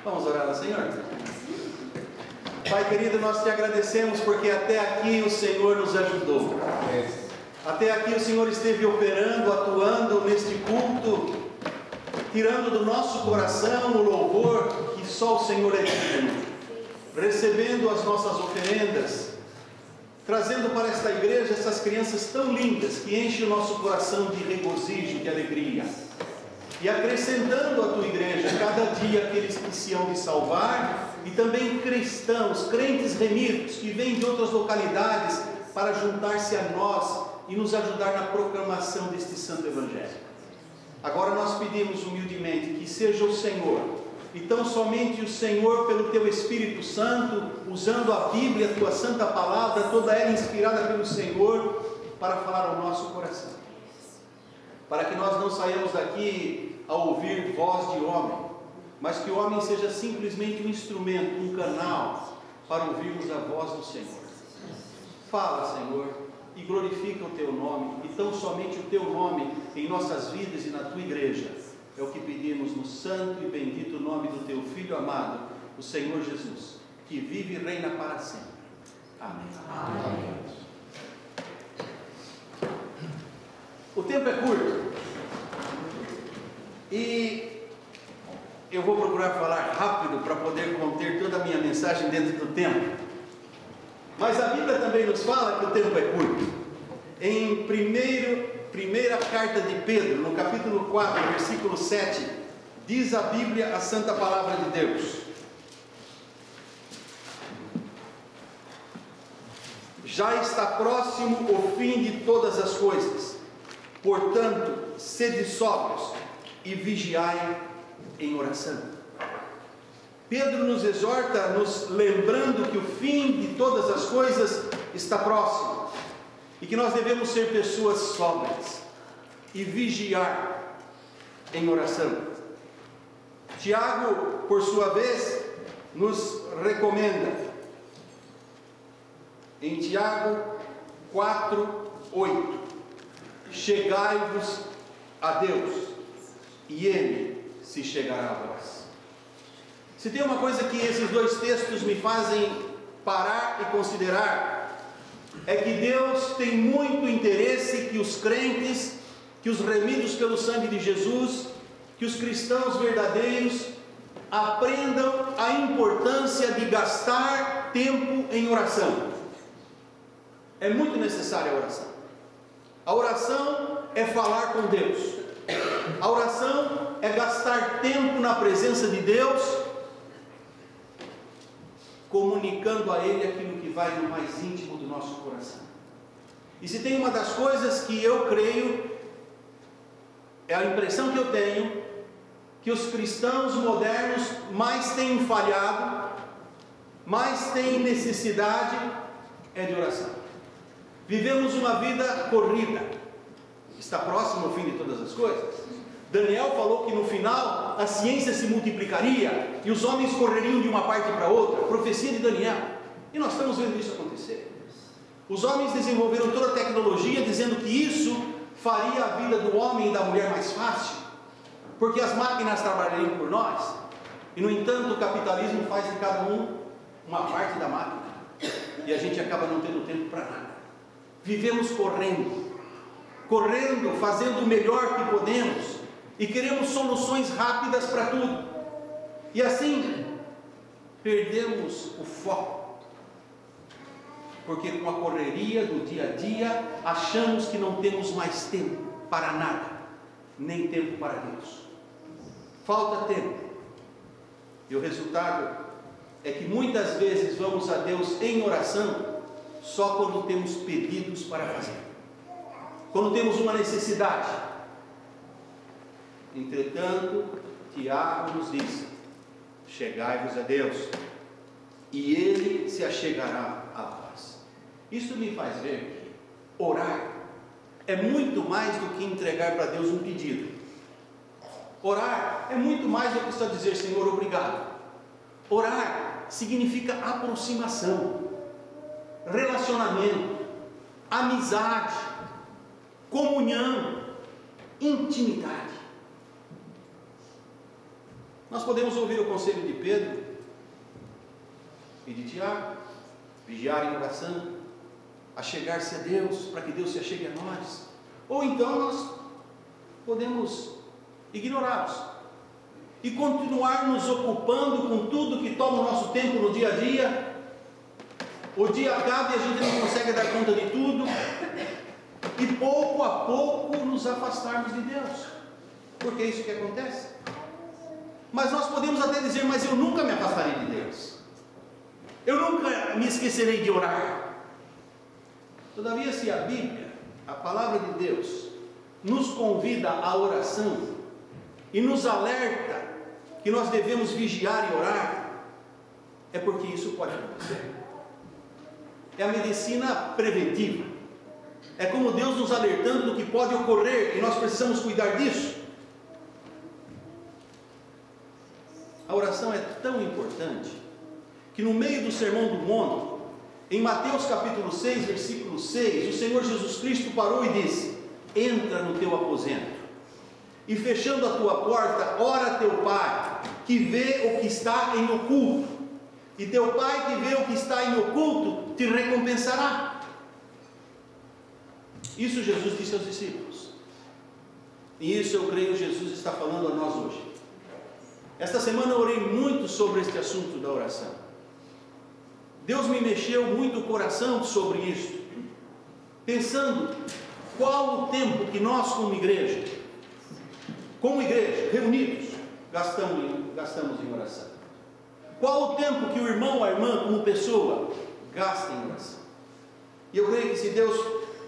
Vamos orar ao Senhor? Pai querido, nós te agradecemos porque até aqui o Senhor nos ajudou. Até aqui o Senhor esteve operando, atuando neste culto, tirando do nosso coração o louvor que só o Senhor é digno, recebendo as nossas oferendas, trazendo para esta igreja essas crianças tão lindas que enchem o nosso coração de regozijo, de alegria, e acrescentando à tua igreja cada dia aqueles que se hão de salvar, e também cristãos, crentes remidos que vêm de outras localidades para juntar-se a nós e nos ajudar na proclamação deste santo evangelho. Agora nós pedimos humildemente que seja o Senhor, e tão somente o Senhor, pelo teu Espírito Santo, usando a Bíblia, a tua santa palavra, toda ela inspirada pelo Senhor, para falar ao nosso coração, para que nós não saiamos daqui a ouvir voz de homem, mas que o homem seja simplesmente um instrumento, um canal, para ouvirmos a voz do Senhor. Fala, Senhor, e glorifica o teu nome, e tão somente o teu nome em nossas vidas e na tua igreja. É o que pedimos no santo e bendito nome do teu Filho amado, o Senhor Jesus, que vive e reina para sempre. Amém. Amém. O tempo é curto e eu vou procurar falar rápido para poder conter toda a minha mensagem dentro do tempo. Mas a Bíblia também nos fala que o tempo é curto. Em primeira carta de Pedro, no capítulo 4, versículo 7, diz a Bíblia, a santa palavra de Deus: já está próximo o fim de todas as coisas, portanto, sede sóbrios e vigiai em oração. Pedro nos exorta, nos lembrando que o fim de todas as coisas está próximo, e que nós devemos ser pessoas sóbrias e vigiar em oração. Tiago, por sua vez, nos recomenda, em Tiago 4:8, chegai-vos a Deus, e Ele se chegará a vós. Se tem uma coisa que esses dois textos me fazem parar e considerar, é que Deus tem muito interesse que os crentes, que os remidos pelo sangue de Jesus, que os cristãos verdadeiros aprendam a importância de gastar tempo em oração. É muito necessária a oração. A oração é falar com Deus. A oração é gastar tempo na presença de Deus, comunicando a Ele aquilo que vai no mais íntimo do nosso coração. E se tem uma das coisas que eu creio, é a impressão que eu tenho, que os cristãos modernos mais têm falhado, mais têm necessidade, é de oração. Vivemos uma vida corrida. Está próximo ao fim de todas as coisas. Daniel falou que no final a ciência se multiplicaria e os homens correriam de uma parte para outra. Profecia de Daniel. E nós estamos vendo isso acontecer. Os homens desenvolveram toda a tecnologia dizendo que isso faria a vida do homem e da mulher mais fácil, porque as máquinas trabalhariam por nós. E no entanto o capitalismo faz de cada um uma parte da máquina, e a gente acaba não tendo tempo para nada. Vivemos correndo, fazendo o melhor que podemos, e queremos soluções rápidas para tudo, e assim perdemos o foco, porque com a correria do dia a dia achamos que não temos mais tempo para nada, nem tempo para Deus. Falta tempo, e o resultado é que muitas vezes vamos a Deus em oração só quando temos pedidos para fazer, quando temos uma necessidade. Entretanto, Tiago nos diz: chegai-vos a Deus, e Ele se achegará a vós. Isso me faz ver que orar é muito mais do que entregar para Deus um pedido. Orar é muito mais do que só dizer: Senhor, obrigado. Orar significa aproximação, relacionamento, amizade, comunhão, intimidade. Nós podemos ouvir o conselho de Pedro e de Tiago, vigiar em oração, achegar-se a Deus, para que Deus se achegue a nós. Ou então nós podemos ignorá-los e continuar nos ocupando com tudo que toma o nosso tempo no dia a dia. O dia acaba e a gente não consegue dar conta de tudo, e pouco a pouco nos afastarmos de Deus, porque é isso que acontece. Mas nós podemos até dizer: mas eu nunca me afastarei de Deus, eu nunca me esquecerei de orar. Todavia, se a Bíblia, a palavra de Deus, nos convida à oração e nos alerta que nós devemos vigiar e orar, é porque isso pode acontecer. É a medicina preventiva. É como Deus nos alertando do que pode ocorrer, e nós precisamos cuidar disso. A oração é tão importante que no meio do Sermão do Monte, em Mateus capítulo 6, versículo 6, o Senhor Jesus Cristo parou e disse: entra no teu aposento, e fechando a tua porta, ora a teu Pai, que vê o que está em oculto, e teu Pai que vê o que está em oculto te recompensará. Isso Jesus disse aos discípulos, e isso eu creio Jesus está falando a nós hoje. Esta semana eu orei muito sobre este assunto da oração. Deus me mexeu muito o coração sobre isso, pensando qual o tempo que nós como igreja, reunidos, gastamos em oração. Qual o tempo que o irmão ou a irmã como pessoa gasta em oração. E eu creio que se Deus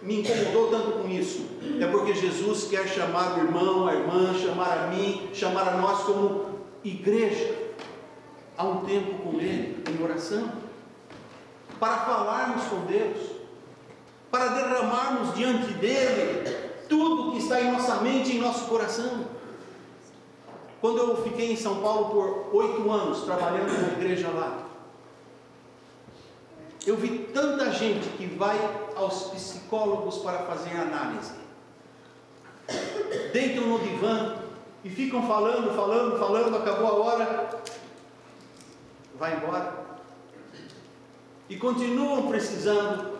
me incomodou tanto com isso, é porque Jesus quer chamar o irmão, a irmã, chamar a mim, chamar a nós como igreja a um tempo com Ele em oração, para falarmos com Deus, para derramarmos diante dEle tudo que está em nossa mente e em nosso coração. Quando eu fiquei em São Paulo por 8 anos trabalhando na igreja lá, eu vi tanta gente que vai aos psicólogos para fazer análise, deitam no divã e ficam falando, acabou a hora, vai embora, e continuam precisando,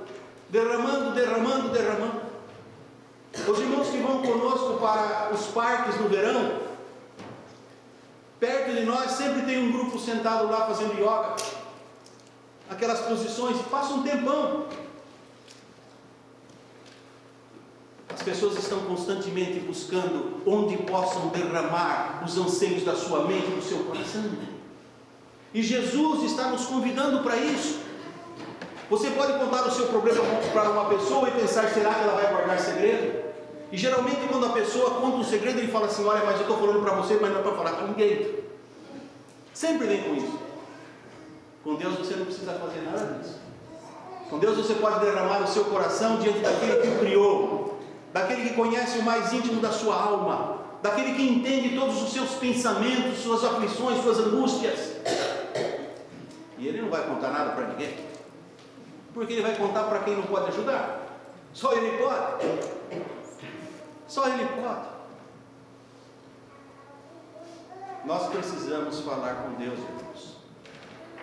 derramando. Os irmãos que vão conosco para os parques no verão, perto de nós sempre tem um grupo sentado lá fazendo yoga, aquelas posições, passa um tempão. As pessoas estão constantemente buscando onde possam derramar os anseios da sua mente e do seu coração, e Jesus está nos convidando para isso. Você pode contar o seu problema para uma pessoa e pensar: será que ela vai guardar segredo? E geralmente quando a pessoa conta um segredo, ele fala assim: olha, mas eu estou falando para você, mas não é para falar para ninguém. Sempre vem com isso. Com Deus você não precisa fazer nada disso. Com Deus você pode derramar o seu coração diante daquele que o criou, daquele que conhece o mais íntimo da sua alma, daquele que entende todos os seus pensamentos, suas aflições, suas angústias. E Ele não vai contar nada para ninguém, porque Ele vai contar para quem não pode ajudar. Só Ele pode. Só Ele pode. Nós precisamos falar com Deus, irmãos.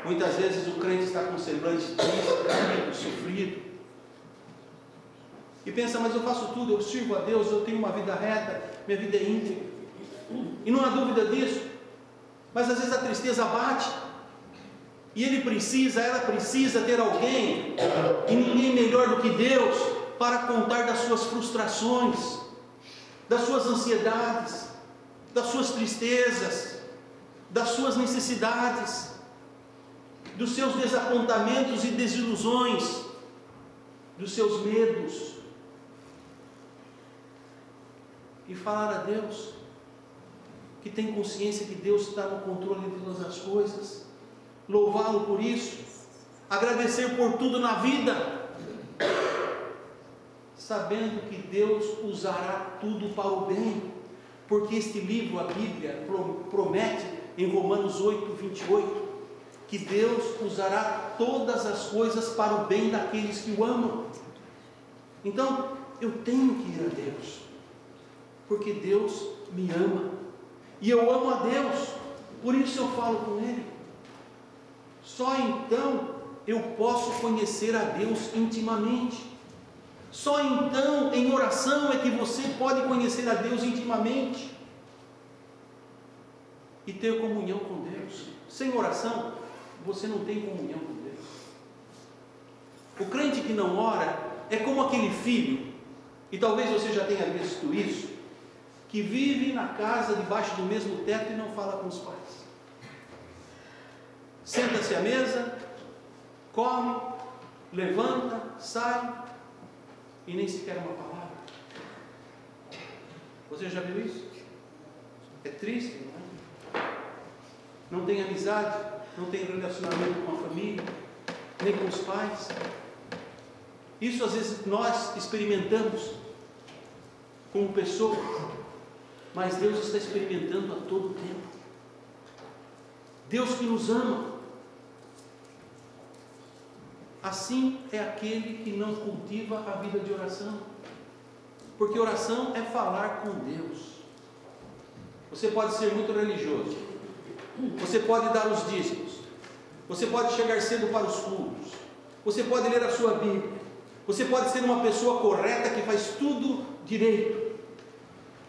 Muitas vezes o crente está com semblante triste, caído, sofrido, e pensa: mas eu faço tudo, eu sirvo a Deus, eu tenho uma vida reta, minha vida é íntegra, e não há dúvida disso. Mas às vezes a tristeza bate, e ela precisa ter alguém, e ninguém melhor do que Deus, para contar das suas frustrações, das suas ansiedades, das suas tristezas, das suas necessidades, dos seus desapontamentos e desilusões, dos seus medos, e falar a Deus, que tem consciência que Deus está no controle de todas as coisas, louvá-lo por isso, agradecer por tudo na vida, sabendo que Deus usará tudo para o bem, porque este livro, a Bíblia, promete em Romanos 8, 28, que Deus usará todas as coisas para o bem daqueles que o amam. Então eu tenho que ir a Deus, porque Deus me ama, e eu amo a Deus, Por isso eu falo com Ele. Só então eu posso conhecer a Deus intimamente. Só então, em oração, é que você pode conhecer a Deus intimamente e ter comunhão com Deus. Sem oração, você não tem comunhão com Deus. O crente que não ora é como aquele filho, e talvez você já tenha visto isso, que vive na casa debaixo do mesmo teto e não fala com os pais. Senta-se à mesa, come, levanta, sai e nem sequer uma palavra. Você já viu isso? É triste, não é? Não tem amizade, não tem relacionamento com a família, nem com os pais. Isso às vezes nós experimentamos como pessoas, mas Deus está experimentando a todo tempo. Deus que nos ama. Assim é aquele que não cultiva a vida de oração, porque oração é falar com Deus. Você pode ser muito religioso, você pode dar os dízimos, você pode chegar cedo para os cultos, você pode ler a sua Bíblia, você pode ser uma pessoa correta que faz tudo direito,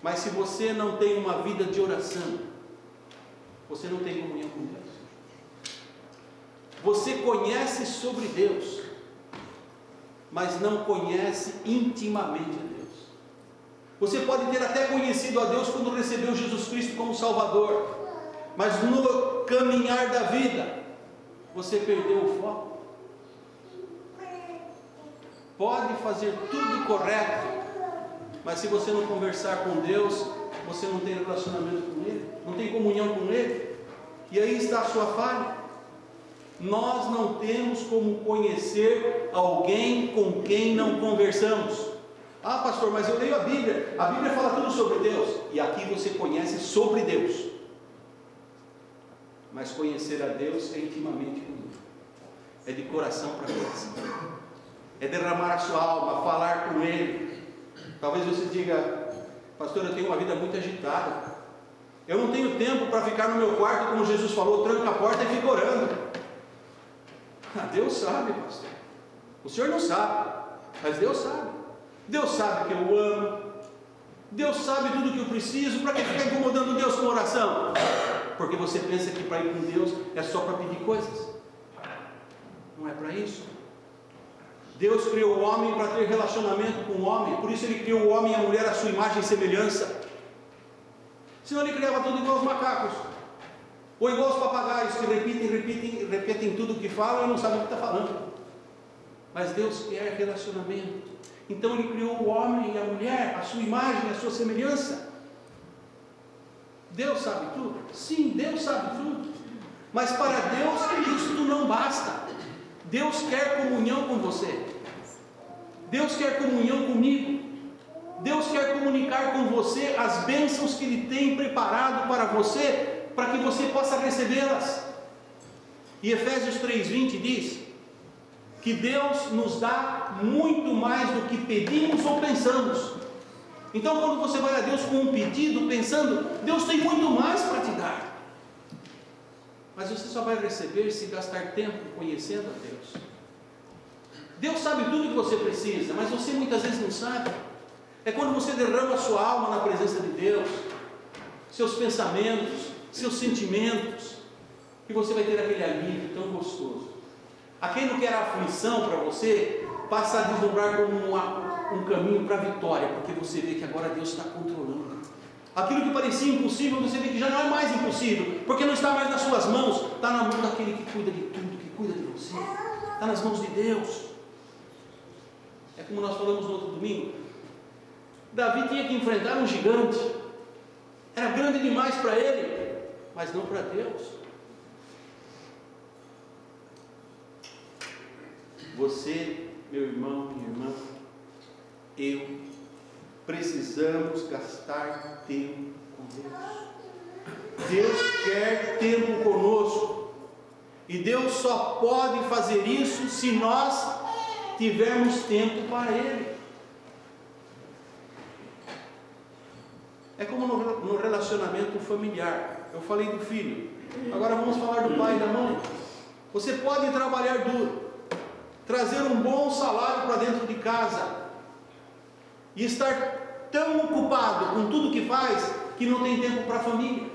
mas se você não tem uma vida de oração, você não tem comunhão com Deus. Você conhece sobre Deus, mas não conhece intimamente a Deus. Você pode ter até conhecido a Deus quando recebeu Jesus Cristo como Salvador, mas no caminhar da vida, você perdeu o foco. Pode fazer tudo correto, mas se você não conversar com Deus, você não tem relacionamento com Ele, não tem comunhão com Ele, e aí está a sua falha. Nós não temos como conhecer alguém com quem não conversamos. Ah, pastor, mas eu leio a Bíblia fala tudo sobre Deus, e aqui você conhece sobre Deus, mas conhecer a Deus é intimamente com Ele, é de coração para coração, é derramar a sua alma, falar com Ele. Talvez você diga: pastor, eu tenho uma vida muito agitada, eu não tenho tempo para ficar no meu quarto, como Jesus falou, tranca a porta e fica orando. Deus sabe, pastor. O senhor não sabe, mas Deus sabe. Deus sabe que eu amo, Deus sabe tudo que eu preciso. Para que ficar incomodando Deus com oração? Porque você pensa que para ir com Deus é só para pedir coisas. Não é para isso. Deus criou o homem para ter relacionamento com o homem, por isso Ele criou o homem e a mulher à sua imagem e semelhança. Senão Ele criava tudo igual aos macacos, ou igual aos papagaios, que repetem tudo o que falam e não sabem o que está falando. Mas Deus quer relacionamento. Então Ele criou o homem e a mulher à sua imagem, à sua semelhança. Deus sabe tudo? Sim, Deus sabe tudo. Mas para Deus isto não basta. Deus quer comunhão com você. Deus quer comunhão comigo. Deus quer comunicar com você as bênçãos que Ele tem preparado para você, para que você possa recebê-las. E Efésios 3:20 diz que Deus nos dá muito mais do que pedimos ou pensamos. Então, quando você vai a Deus com um pedido, pensando, Deus tem muito mais para te dar. Mas você só vai receber se gastar tempo conhecendo a Deus. Deus sabe tudo que você precisa, mas você muitas vezes não sabe. É quando você derrama a sua alma na presença de Deus, seus pensamentos, seus sentimentos, que você vai ter aquele alívio tão gostoso. Aquilo que era aflição para você, passa a desdobrar como um caminho para a vitória, porque você vê que agora Deus está controlando. Aquilo que parecia impossível, você vê que já não é mais impossível, porque não está mais nas suas mãos, está na mão daquele que cuida de tudo, que cuida de você, está nas mãos de Deus. É como nós falamos no outro domingo, Davi tinha que enfrentar um gigante, era grande demais para ele, mas não para Deus. Você, meu irmão, minha irmã, eu, precisamos gastar tempo com Deus. Deus quer tempo conosco, e Deus só pode fazer isso se nós tivermos tempo para Ele. É como no relacionamento familiar. Eu falei do filho. Agora vamos falar do pai e da mãe. Você pode trabalhar duro, trazer um bom salário para dentro de casa e estar tão ocupado com tudo que faz que não tem tempo para a família.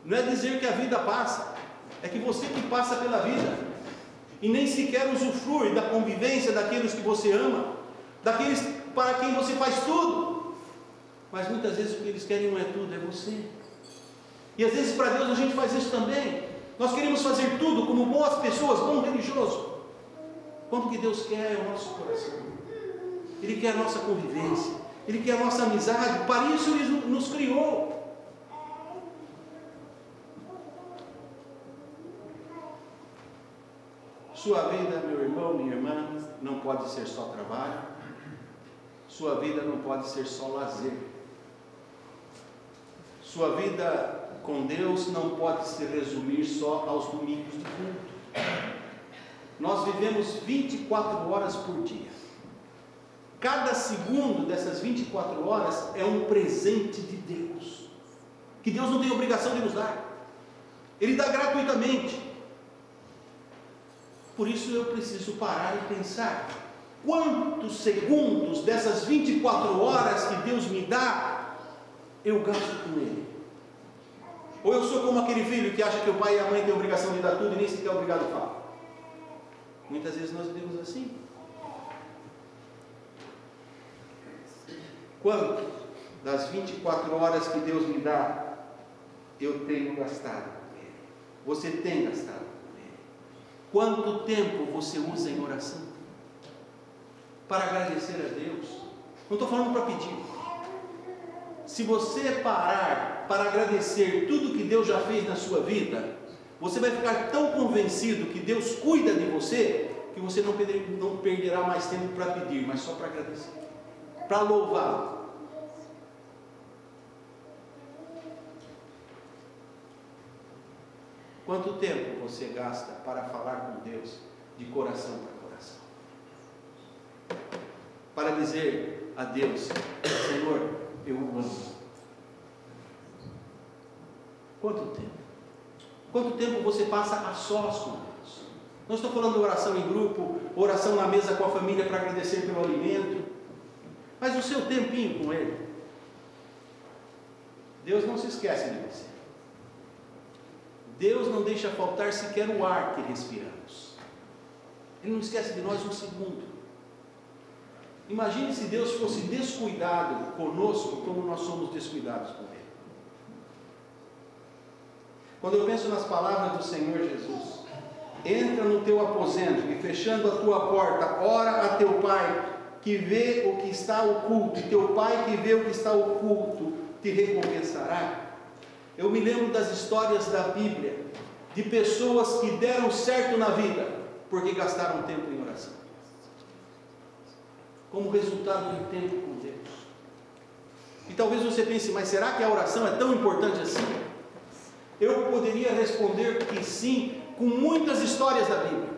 Não é dizer que a vida passa, é que você que passa pela vida e nem sequer usufrui da convivência daqueles que você ama, daqueles para quem você faz tudo. Mas muitas vezes o que eles querem não é tudo, é você. E às vezes para Deus a gente faz isso também. Nós queremos fazer tudo como boas pessoas, bom religioso. Quanto que Deus quer é o nosso coração. Ele quer a nossa convivência, Ele quer a nossa amizade. Para isso Ele nos criou. Sua vida, meu irmão, minha irmã, não pode ser só trabalho. Sua vida não pode ser só lazer. Sua vida com Deus não pode se resumir só aos domingos de culto. Nós vivemos 24 horas por dia. Cada segundo dessas 24 horas é um presente de Deus, que Deus não tem obrigação de nos dar. Ele dá gratuitamente. Por isso eu preciso parar e pensar: quantos segundos dessas 24 horas que Deus me dá, eu gasto com Ele? Ou eu sou como aquele filho que acha que o pai e a mãe têm a obrigação de dar tudo e nem sequer é obrigado a falar? Muitas vezes nós vivemos assim. Quanto das 24 horas que Deus me dá, eu tenho gastado com Ele? Você tem gastado com Ele? Quanto tempo você usa em oração? Para agradecer a Deus? Não estou falando para pedir. Se você parar para agradecer tudo que Deus já fez na sua vida, você vai ficar tão convencido que Deus cuida de você, que você não perderá mais tempo para pedir, mas só para agradecer, para louvá-lo. Quanto tempo você gasta para falar com Deus de coração para coração? Para dizer a Deus: Senhor, eu o amo. Quanto tempo? Quanto tempo você passa a sós com Deus? Não estou falando de oração em grupo, oração na mesa com a família para agradecer pelo alimento, mas o seu tempinho com Ele. Deus não se esquece de você. Deus não deixa faltar sequer o ar que respiramos. Ele não esquece de nós um segundo. Imagine se Deus fosse descuidado conosco como nós somos descuidados com Ele. Quando eu penso nas palavras do Senhor Jesus: entra no teu aposento e fechando a tua porta, ora a teu Pai que vê o que está oculto, e teu Pai que vê o que está oculto te recompensará. Eu me lembro das histórias da Bíblia, de pessoas que deram certo na vida, porque gastaram tempo em oração, como resultado do tempo com Deus. E talvez você pense: mas será que a oração é tão importante assim? Eu poderia responder que sim, com muitas histórias da Bíblia.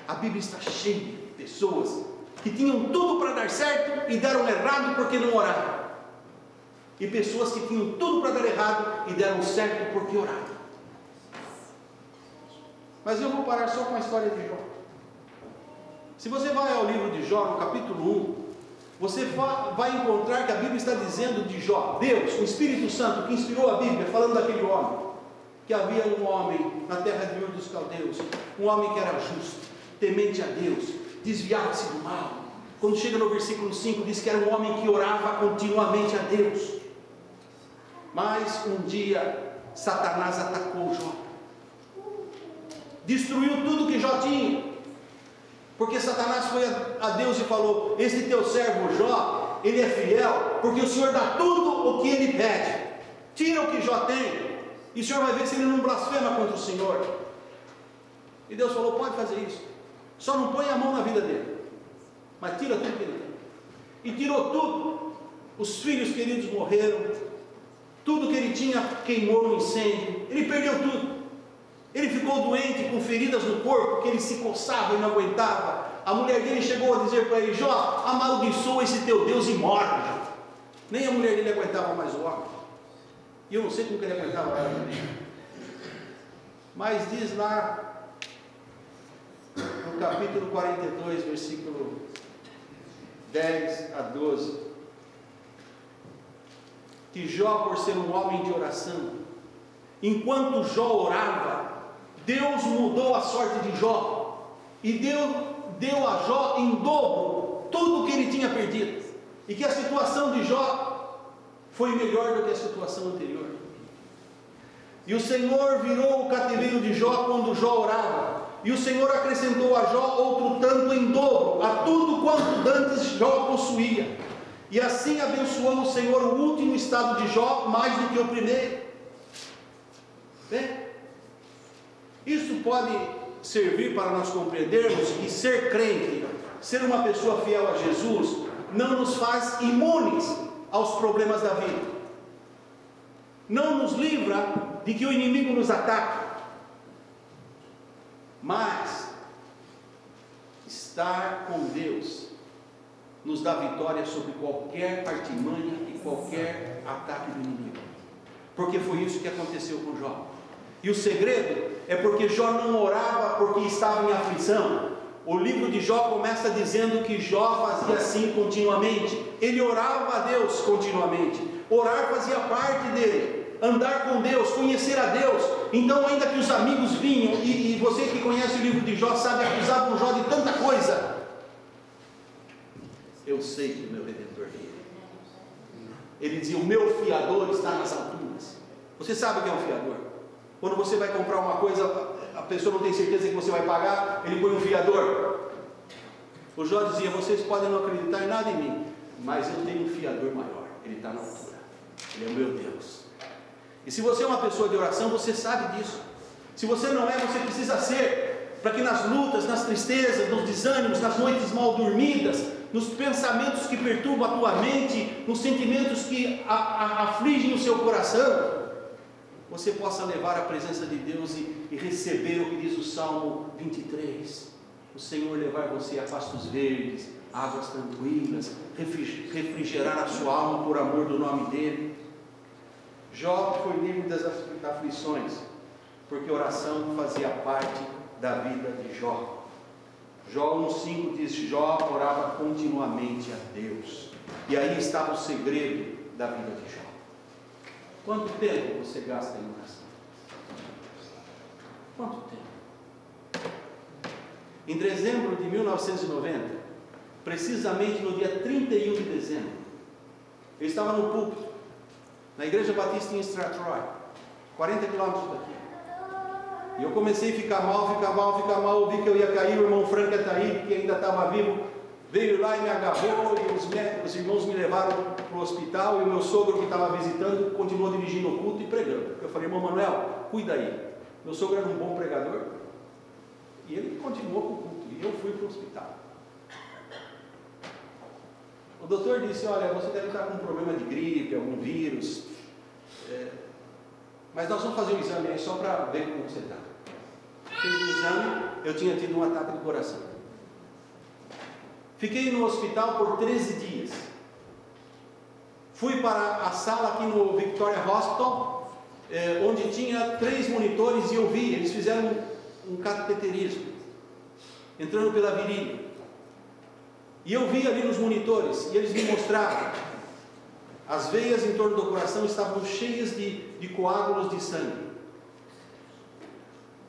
A Bíblia está cheia de pessoas que tinham tudo para dar certo e deram errado porque não oraram. E pessoas que tinham tudo para dar errado e deram certo porque oraram. Mas eu vou parar só com a história de Jó. Se você vai ao livro de Jó, no capítulo 1, você vai encontrar que a Bíblia está dizendo de Jó, Deus, o Espírito Santo que inspirou a Bíblia, falando daquele homem, que havia um homem na terra de Ur dos Caldeus, um homem que era justo, temente a Deus, desviava-se do mal. Quando chega no versículo 5, diz que era um homem que orava continuamente a Deus. Mas um dia Satanás atacou Jó, destruiu tudo que Jó tinha, porque Satanás foi a Deus e falou: este teu servo Jó, ele é fiel, porque o Senhor dá tudo o que ele pede. Tira o que Jó tem, e o Senhor vai ver se ele não blasfema contra o Senhor. E Deus falou: pode fazer isso, só não põe a mão na vida dele, mas tira tudo que ele tem. E tirou tudo. Os filhos queridos morreram, tudo que ele tinha queimou no incêndio, ele perdeu tudo. Ele ficou doente, com feridas no corpo, que ele se coçava e não aguentava. A mulher dele chegou a dizer para ele: Jó, amaldiçoa esse teu Deus e morre, Jó. Nem a mulher dele aguentava mais o homem. E eu não sei como que ele aguentava ela também. Mas diz lá, no capítulo 42, versículo 10 a 12, que Jó, por ser um homem de oração, enquanto Jó orava, Deus mudou a sorte de Jó, e deu a Jó em dobro tudo o que ele tinha perdido, e que a situação de Jó foi melhor do que a situação anterior. E o Senhor virou o cativeiro de Jó quando Jó orava, e o Senhor acrescentou a Jó outro tanto em dobro, a tudo quanto dantes Jó possuía. E assim abençoou o Senhor o último estado de Jó mais do que o primeiro. Bem, isso pode servir para nós compreendermos que ser crente, ser uma pessoa fiel a Jesus, não nos faz imunes aos problemas da vida, não nos livra de que o inimigo nos ataque, mas estar com Deus nos dá vitória sobre qualquer artimanha e qualquer ataque do inimigo, porque foi isso que aconteceu com Jó. E o segredo é porque Jó não orava porque estava em aflição. O livro de Jó começa dizendo que Jó fazia assim continuamente, ele orava a Deus continuamente, orar fazia parte dele, andar com Deus, conhecer a Deus. Então, ainda que os amigos vinham, e você que conhece o livro de Jó sabe, acusavam Jó de tanta coisa, eu sei que o meu Redentor vive. Ele dizia: o meu fiador está nas alturas. Você sabe o que é um fiador? Quando você vai comprar uma coisa, a pessoa não tem certeza que você vai pagar, ele põe um fiador. O Jó dizia: vocês podem não acreditar em nada em mim, mas eu tenho um fiador maior, ele está na altura, ele é o meu Deus. E se você é uma pessoa de oração, você sabe disso. Se você não é, você precisa ser, para que nas lutas, nas tristezas, nos desânimos, nas noites mal dormidas, nos pensamentos que perturbam a tua mente, nos sentimentos que afligem o seu coração, você possa levar a presença de Deus e receber o que diz o Salmo 23. O Senhor levar você a pastos verdes, águas tranquilas, refrigerar a sua alma por amor do nome dEle. Jó foi livre das aflições, porque oração fazia parte da vida de Jó. Jó 1,5 diz: Jó orava continuamente a Deus. E aí estava o segredo da vida de Jó. Quanto tempo você gasta em oração? Quanto tempo? Em dezembro de 1990, precisamente no dia 31 de dezembro, eu estava no púlpito, na Igreja Batista em Strathroy, 40 quilômetros daqui. E eu comecei a ficar mal, vi que eu ia cair. O irmão Frank Ataíde, que ainda estava vivo, veio lá e me agarrou, e os irmãos me levaram para o hospital, e o meu sogro que estava visitando continuou dirigindo o culto e pregando. Eu falei: irmão Manuel, cuida aí. Meu sogro era um bom pregador, e ele continuou com o culto, e eu fui para o hospital. O doutor disse: olha, você deve estar com um problema de gripe, algum vírus, mas nós vamos fazer um exame aí só para ver como você está. Fiz o exame, eu tinha tido um ataque do coração. Fiquei no hospital por 13 dias. Fui para a sala aqui no Victoria Hospital, onde tinha 3 monitores, e eu vi, eles fizeram um cateterismo, entrando pela virilha. E eu vi ali nos monitores, e eles me mostravam, as veias em torno do coração estavam cheias de coágulos de sangue,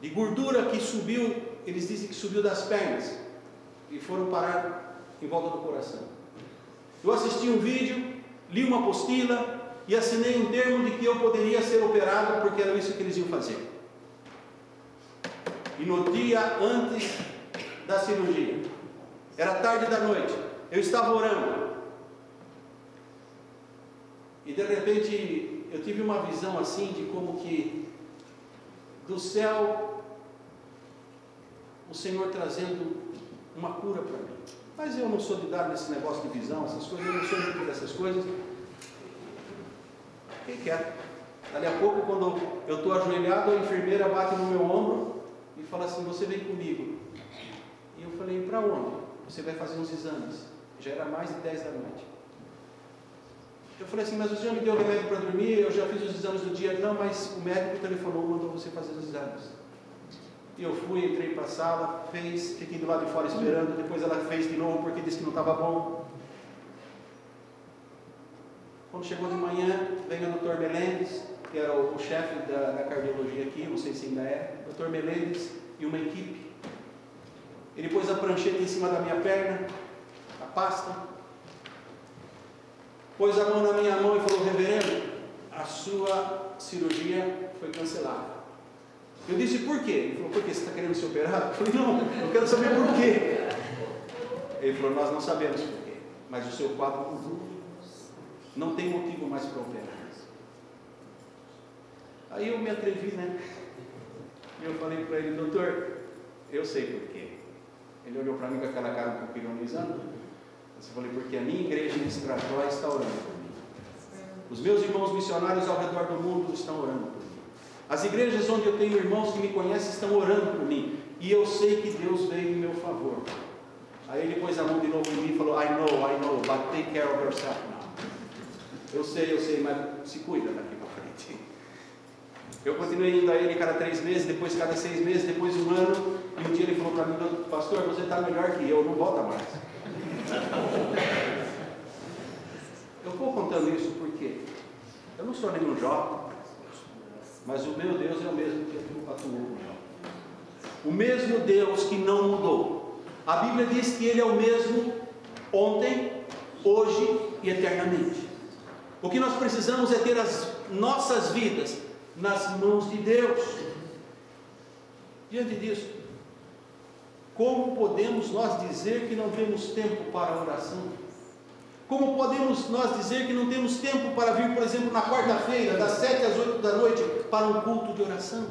de gordura que subiu, eles dizem que subiu das pernas, e foram parar em volta do coração. Eu assisti um vídeo, li uma apostila, e assinei um termo de que eu poderia ser operado, porque era isso que eles iam fazer. E no dia antes da cirurgia, era tarde da noite, eu estava orando, e de repente eu tive uma visão assim, de como que do céu o Senhor trazendo uma cura para mim. Mas eu não sou de dar nesse negócio de visão, essas coisas, eu não sou muito dessas coisas. Quem quer? Dali a pouco, quando eu estou ajoelhado, a enfermeira bate no meu ombro e fala assim: você vem comigo. E eu falei: para onde? Você vai fazer uns exames. Já era mais de 10 da noite. Eu falei assim, mas o senhor me deu remédio para dormir, eu já fiz os exames do dia. Não, mas o médico telefonou, mandou você fazer os exames. E eu fui, entrei para a sala, fez, fiquei do lado de fora esperando, depois ela fez de novo porque disse que não estava bom. Quando chegou de manhã, veio o Dr. Melendes, que era o chefe da cardiologia aqui, não sei se ainda é, Dr. Melendes e uma equipe. Ele pôs a prancheta em cima da minha perna, a pasta, pôs a mão na minha mão e falou, reverendo, a sua cirurgia foi cancelada. Eu disse, por quê? Ele falou, por quê? Você está querendo se operar? Eu falei, não, eu quero saber por quê. Ele falou, nós não sabemos por quê, mas o seu quadro mudou. Não tem motivo mais para operar. Aí eu me atrevi, né? E eu falei para ele, doutor, eu sei por quê. Ele olhou para mim com aquela cara um pouco ironizando. Eu falei, porque a minha igreja em Estrató está orando por mim. Os meus irmãos missionários ao redor do mundo estão orando por mim. As igrejas onde eu tenho irmãos que me conhecem estão orando por mim. E eu sei que Deus veio em meu favor. Aí ele pôs a mão de novo em mim e falou, I know, but take care of yourself now. Eu sei, mas se cuida daqui para frente. Eu continuei indo a ele cada 3 meses, depois cada 6 meses, depois 1 ano. E um dia ele falou para mim, pastor, você está melhor que eu, não volta mais. Eu estou contando isso porque eu não sou nenhum jovem, mas o meu Deus é o mesmo que atuou com Jó. O mesmo Deus que não mudou. A Bíblia diz que Ele é o mesmo ontem, hoje e eternamente. O que nós precisamos é ter as nossas vidas nas mãos de Deus. Diante disso, como podemos nós dizer que não temos tempo para a oração? Como podemos nós dizer que não temos tempo para vir, por exemplo, na quarta-feira, das 7 às 8 da noite, para um culto de oração?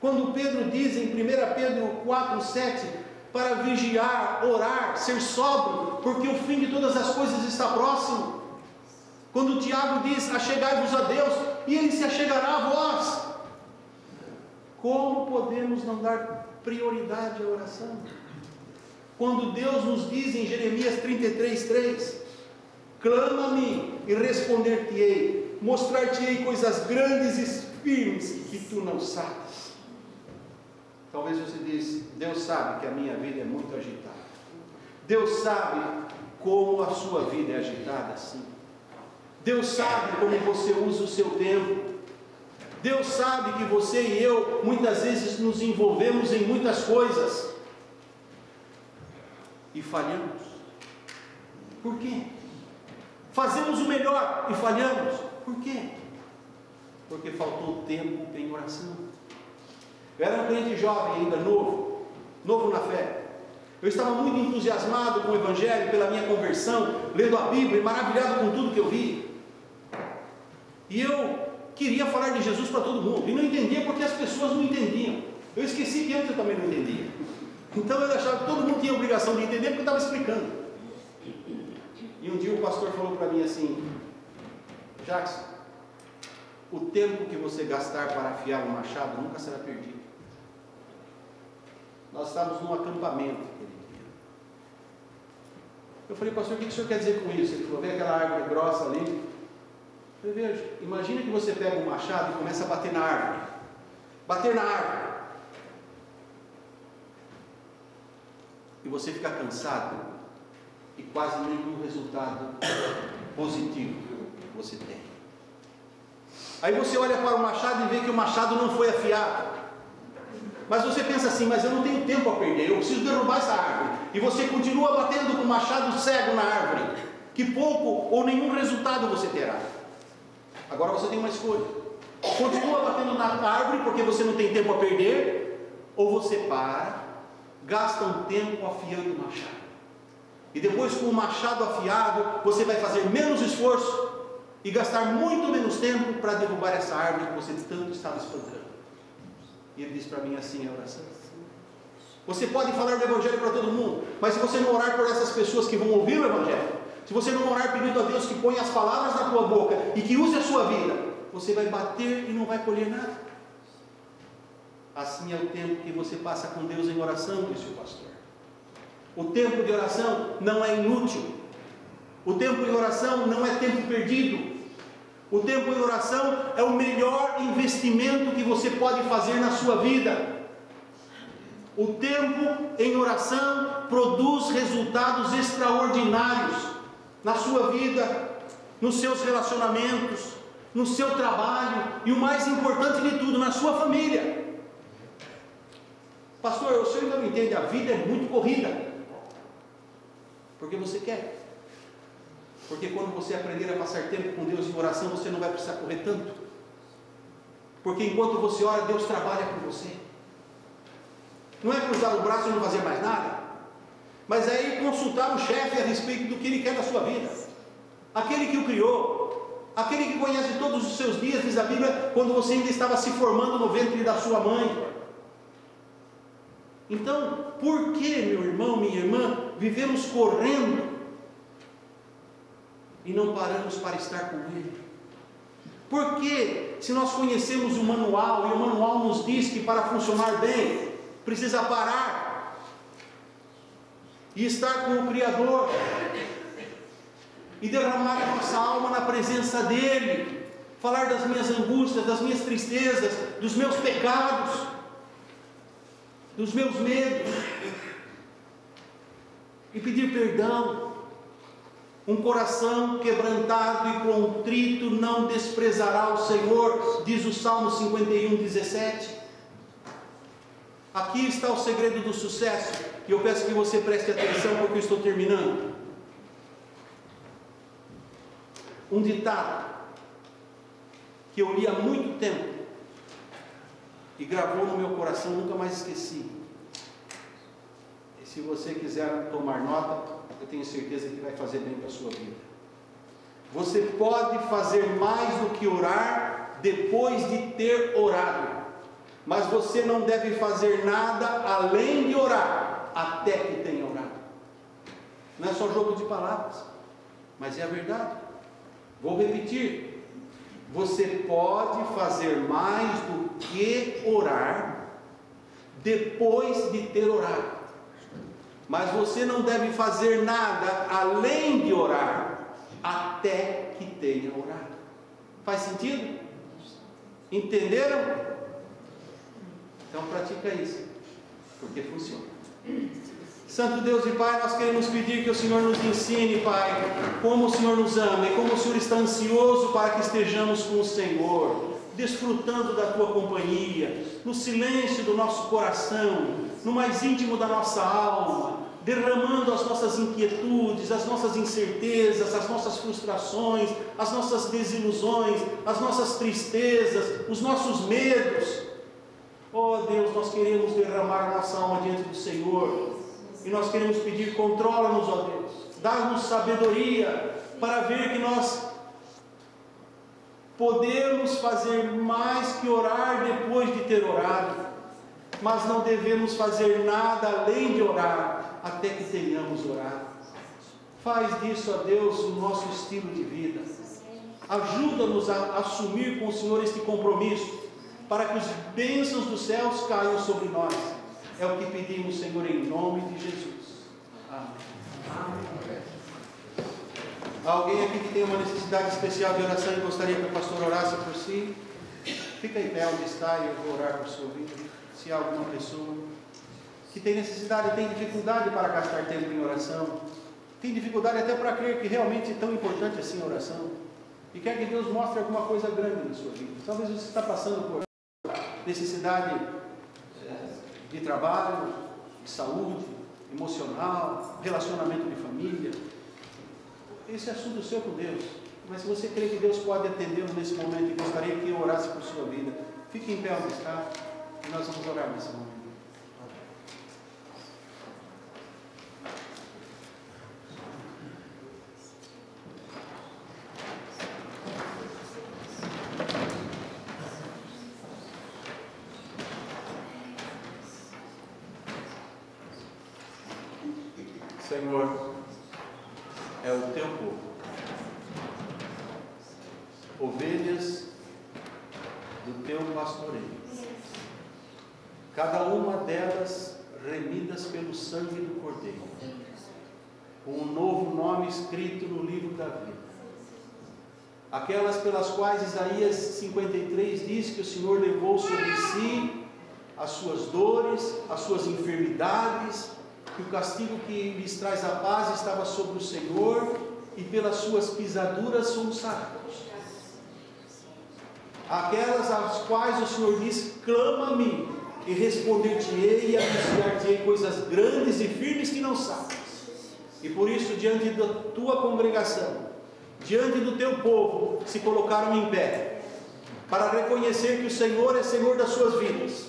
Quando Pedro diz em 1 Pedro 4:7, para vigiar, orar, ser sóbrio, porque o fim de todas as coisas está próximo. Quando o Tiago diz, achegai-vos a Deus, e Ele se achegará a vós. Como podemos não dar prioridade à oração? Quando Deus nos diz em Jeremias 33:3, clama-me e responder-te-ei, mostrar-te-ei coisas grandes e firmes que tu não sabes. Talvez você diz, Deus sabe que a minha vida é muito agitada. Deus sabe como a sua vida é agitada, sim. Deus sabe como você usa o seu tempo. Deus sabe que você e eu muitas vezes nos envolvemos em muitas coisas e falhamos. Por quê? Fazemos o melhor e falhamos. Por quê? Porque faltou tempo em oração. Eu era um crente jovem ainda, novo na fé. Eu estava muito entusiasmado com o Evangelho, pela minha conversão, lendo a Bíblia, maravilhado com tudo que eu vi. E eu queria falar de Jesus para todo mundo, e não entendia porque as pessoas não entendiam. Eu esqueci que antes eu também não entendia. Então eu achava que todo mundo tinha a obrigação de entender porque eu estava explicando. E um dia o pastor falou para mim assim, Jackson, o tempo que você gastar para afiar o machado nunca será perdido. Nós estávamos num acampamento aquele dia. Eu falei, pastor, o que o senhor quer dizer com isso? Ele falou, vê aquela árvore grossa ali? Eu falei, veja, imagina que você pega um machado e começa a bater na árvore. Bater na árvore. E você fica cansado e quase nenhum resultado positivo você tem. Aí você olha para o machado e vê que o machado não foi afiado. Mas você pensa assim, mas eu não tenho tempo a perder, eu preciso derrubar essa árvore. E você continua batendo com o machado cego na árvore, que pouco ou nenhum resultado você terá. Agora você tem uma escolha. Continua batendo na árvore porque você não tem tempo a perder, ou você para, gasta um tempo afiando o machado. E depois, com o machado afiado, você vai fazer menos esforço e gastar muito menos tempo para derrubar essa árvore que você tanto estava espantando. E ele disse para mim assim, a oração. Você pode falar do Evangelho para todo mundo, mas se você não orar por essas pessoas que vão ouvir o Evangelho, se você não orar pedindo a Deus que ponha as palavras na tua boca e que use a sua vida, você vai bater e não vai colher nada. Assim é o tempo que você passa com Deus em oração, disse o pastor. O tempo de oração não é inútil. O tempo em oração não é tempo perdido. O tempo em oração é o melhor investimento que você pode fazer na sua vida. O tempo em oração produz resultados extraordinários na sua vida, nos seus relacionamentos, no seu trabalho e o mais importante de tudo, na sua família. Pastor, o senhor ainda não entende, a vida é muito corrida. Porque você quer. Porque quando você aprender a passar tempo com Deus em oração, você não vai precisar correr tanto. Porque enquanto você ora, Deus trabalha com você. Não é cruzar o braço e não fazer mais nada, mas é ir consultar o chefe a respeito do que ele quer da sua vida. Aquele que o criou, aquele que conhece todos os seus dias, diz a Bíblia, quando você ainda estava se formando no ventre da sua mãe. Então, por que, meu irmão, minha irmã, vivemos correndo e não paramos para estar com Ele? Por que, se nós conhecemos o manual, e o manual nos diz que para funcionar bem, precisa parar e estar com o Criador e derramar a nossa alma na presença dEle, falar das minhas angústias, das minhas tristezas, dos meus pecados, dos meus medos, e pedir perdão? Um coração quebrantado e contrito não desprezará o Senhor, diz o Salmo 51:17. Aqui está o segredo do sucesso, e eu peço que você preste atenção porque eu estou terminando. Um ditado que eu li há muito tempo e gravou no meu coração, nunca mais esqueci. E se você quiser tomar nota, eu tenho certeza que vai fazer bem para a sua vida. Você pode fazer mais do que orar depois de ter orado, mas você não deve fazer nada além de orar, até que tenha orado. Não é só jogo de palavras, mas é a verdade. Vou repetir: você pode fazer mais do que orar depois de ter orado, mas você não deve fazer nada além de orar, até que tenha orado. Faz sentido? Entenderam? Então pratica isso, porque funciona. Santo Deus e Pai, nós queremos pedir que o Senhor nos ensine, Pai, como o Senhor nos ama e como o Senhor está ansioso para que estejamos com o Senhor, desfrutando da Tua companhia, no silêncio do nosso coração, no mais íntimo da nossa alma, derramando as nossas inquietudes, as nossas incertezas, as nossas frustrações, as nossas desilusões, as nossas tristezas, os nossos medos. Oh Deus, nós queremos derramar a nossa alma diante do Senhor, e nós queremos pedir: controla-nos, ó Deus, dá-nos sabedoria para ver que nós podemos fazer mais que orar depois de ter orado, mas não devemos fazer nada além de orar, até que tenhamos orado. Faz disso, ó Deus, o nosso estilo de vida. Ajuda-nos a assumir com o Senhor este compromisso, para que as bênçãos dos céus caiam sobre nós. É o que pedimos, Senhor, em nome de Jesus. Amém. Amém. Alguém aqui que tem uma necessidade especial de oração e gostaria que o pastor orasse por si? Fica em pé onde está e eu vou orar por sua vida. Se há alguma pessoa que tem necessidade, tem dificuldade para gastar tempo em oração, tem dificuldade até para crer que realmente é tão importante assim a oração, e quer que Deus mostre alguma coisa grande na sua vida. Talvez você está passando por necessidade de trabalho, de saúde, emocional, relacionamento de família. Esse é assunto seu com Deus. Mas se você crê que Deus pode atendê-lo nesse momento e gostaria que eu orasse por sua vida, fique em pé onde está e nós vamos orar nesse momento. Senhor, é o teu povo, ovelhas do teu pastoreio, cada uma delas remidas pelo sangue do Cordeiro. com um novo nome escrito no livro da vida. Aquelas pelas quais Isaías 53 diz que o Senhor levou sobre si as suas dores, as suas enfermidades, que o castigo que lhes traz a paz estava sobre o Senhor, e pelas suas pisaduras somos sarados. Aquelas às quais o Senhor diz: clama a mim, e responder-te-ei e anunciar-te-ei coisas grandes e firmes que não sabes. E por isso, diante da tua congregação, diante do teu povo, se colocaram em pé, para reconhecer que o Senhor é Senhor das suas vidas,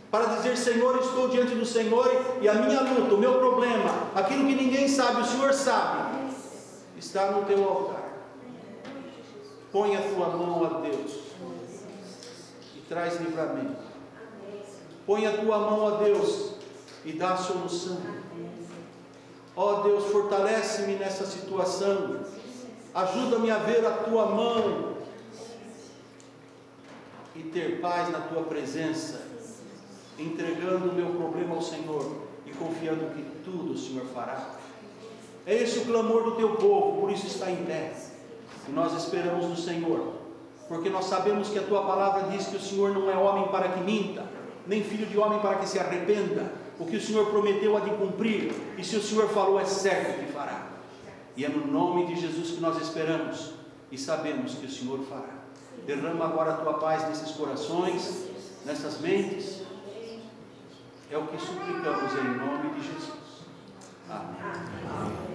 para dizer: Senhor, estou diante do Senhor, e a minha luta, o meu problema, aquilo que ninguém sabe, o Senhor sabe, está no teu altar. Põe a tua mão a Deus e traz livramento. Põe a tua mão a Deus e dá a solução. Ó Deus, fortalece-me nessa situação, ajuda-me a ver a tua mão e ter paz na tua presença, entregando o meu problema ao Senhor e confiando que tudo o Senhor fará. É esse o clamor do teu povo, por isso está em pé. E nós esperamos no Senhor, porque nós sabemos que a tua palavra diz que o Senhor não é homem para que minta, nem filho de homem para que se arrependa. O que o Senhor prometeu há de cumprir, e se o Senhor falou, é certo que fará. E é no nome de Jesus que nós esperamos e sabemos que o Senhor fará. Derrama agora a tua paz nesses corações, nessas mentes. É o que suplicamos em nome de Jesus. Amém.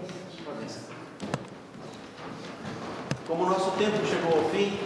Como o nosso tempo chegou ao fim,